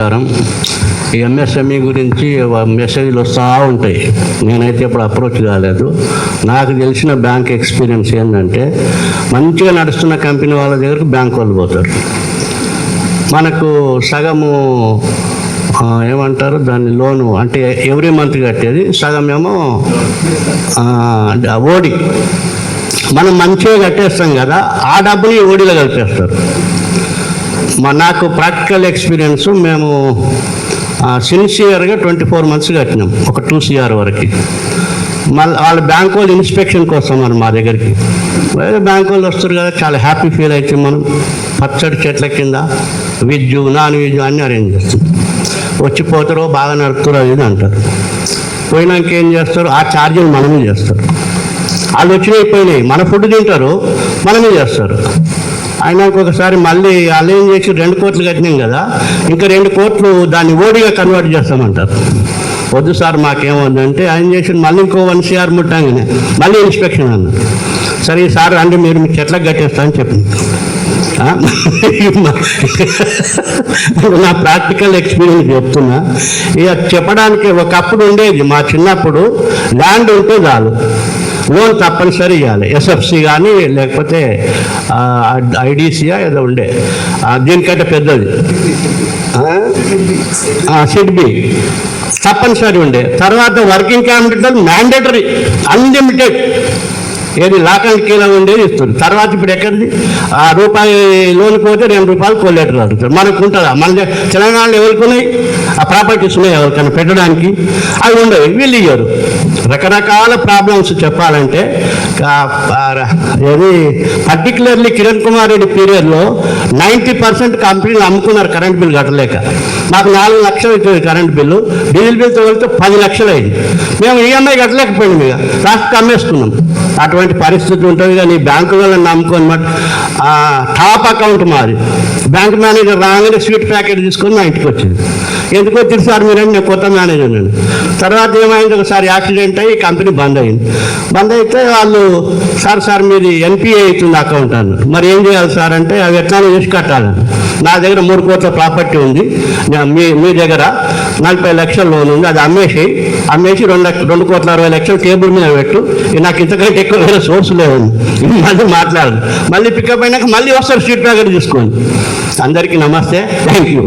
ఈ ఎంఎస్ఎంఈ గురించి మెసేజ్లు వస్తూ ఉంటాయి. నేనైతే ఇప్పుడు అప్రోచ్ కాలేదు. నాకు తెలిసిన బ్యాంక్ ఎక్స్పీరియన్స్ ఏంటంటే, మంచిగా నడుస్తున్న కంపెనీ వాళ్ళ దగ్గరకు బ్యాంక్ వాళ్ళు పోతారు. మనకు సగము ఏమంటారు దాన్ని లోను అంటే ఎవ్రీ మంత్ కట్టేది, సగం ఏమో ఓడి. మనం మంచిగా కట్టేస్తాం కదా, ఆ డబ్బుని ఓడిలో కలిపేస్తారు. నాకు ప్రాక్టికల్ ఎక్స్పీరియన్స్, మేము సిన్సియర్గా 24 months కట్టినాం, ఒక 2 CR వరకు. మళ్ళీ వాళ్ళ బ్యాంక్ వాళ్ళు ఇన్స్పెక్షన్కి వస్తున్నారు మా దగ్గరికి. వేరే బ్యాంక్ వాళ్ళు వస్తారు కదా, చాలా హ్యాపీ ఫీల్ అయితే మనం పచ్చడి చెట్ల కింద వెజ్ నాన్ వెజ్ అన్నీ అరేంజ్ చేస్తాం. వచ్చిపోతారో బాగా నడుపుతారో అది అంటారు. పోయినాక ఏం చేస్తారు, ఆ ఛార్జీలు మనమే చేస్తారు. వాళ్ళు వచ్చినాయి మన ఫుడ్ తింటారు, మనమే చేస్తారు. అయినాక ఒకసారి మళ్ళీ వాళ్ళు ఏం చేసి 2 కోట్లు కట్టినాం కదా, ఇంకా 2 కోట్లు దాన్ని ఓడిగా కన్వర్ట్ చేస్తామంటారు. వద్దు సార్ మాకేమవుతుందంటే ఆయన చేసి మళ్ళీ ఇంకో 1 CR ముట్టంగానే మళ్ళీ ఇన్స్పెక్షన్ అన్నారు. సరే సార్ అంటే మీరు మీ చెట్లకు కట్టేస్తా అని చెప్పింది. నా ప్రాక్టికల్ ఎక్స్పీరియన్స్ చెప్తున్నా. ఇక చెప్పడానికి ఒకప్పుడు ఉండేది, మా చిన్నప్పుడు ల్యాండ్ ఉంటే చాలు, లోన్ తప్పనిసరి ఇవ్వాలి. ఎస్ఎఫ్సి కానీ లేకపోతే ఐడిసియా ఏదో ఉండే, దీనికంటే పెద్దది సిడ్బి తప్పనిసరి ఉండే. తర్వాత వర్కింగ్ క్యాపిటల్ మ్యాండేటరీ అన్లిమిటెడ్, ఏది లాక్ అండ్ కీలో ఉండేది ఇస్తుంది. తర్వాత ఇప్పుడు ఎక్కడిది, రూపాయి లోన్ పోతే ₹2 కొల్లేటర్ అడుగుతారు. మనకు ఉంటుందా? మన తెలంగాణలో ఎవరికి ఉన్నాయి ఆ ప్రాపర్టీస్ ఉన్నాయి, ఎవరికైనా పెట్టడానికి అవి ఉండవు, వీళ్ళు ఇయ్యరు. రకరకాల ప్రాబ్లమ్స్ చెప్పాలంటే, ఏది పర్టికులర్లీ కిరణ్ కుమార్ రెడ్డి పీరియడ్లో 90% కంపెనీలు అమ్ముకున్నారు కరెంట్ బిల్ కట్టలేక. మాకు 4 లక్షలు అవుతుంది కరెంట్ బిల్లు, డీజిల్ బిల్తో వెళ్తే 10 లక్షలు అయింది. మేము ఈఎంఐ కట్టలేకపోయింది, ఇక లాస్ట్కి అమ్మేసుకున్నాం. అటువంటి పరిస్థితి ఉంటుంది. కానీ బ్యాంకు వాళ్ళని నమ్ముకొని టాప్ అకౌంట్ మాది. బ్యాంక్ మేనేజర్ రాగానే స్వీట్ ప్యాకెట్ తీసుకొని మా ఇంటికి వచ్చింది. ఎందుకు వచ్చింది సార్ మీరంటే, నేను కొత్త మేనేజర్ నేను. తర్వాత ఏమైంది, ఒకసారి యాక్సిడెంట్ అయ్యి కంపెనీ బంద్ అయింది. బంద్ అయితే వాళ్ళు సార్ మీది NPA అవుతుంది అకౌంట్ అన్నారు. మరి ఏం చేయాలి సార్ అంటే, అవి ఎట్లా చేసి కట్టాలని. నా దగ్గర 3 కోట్ల ప్రాపర్టీ ఉంది, మీ దగ్గర 40 లక్షల లోన్ ఉంది, అది అమ్మేసి 2,60,00,000 టేబుల్ మీద పెట్టు, నాకు ఇంతకంటే ఎక్కువ వేరే సోర్స్ లేదు. మళ్ళీ మాట్లాడదు, మళ్ళీ పికప్ అయినాక మళ్ళీ వస్తారు స్వీట్ ప్యాకెట్ తీసుకోండి. అందరికీ నమస్తే, థ్యాంక్ యూ.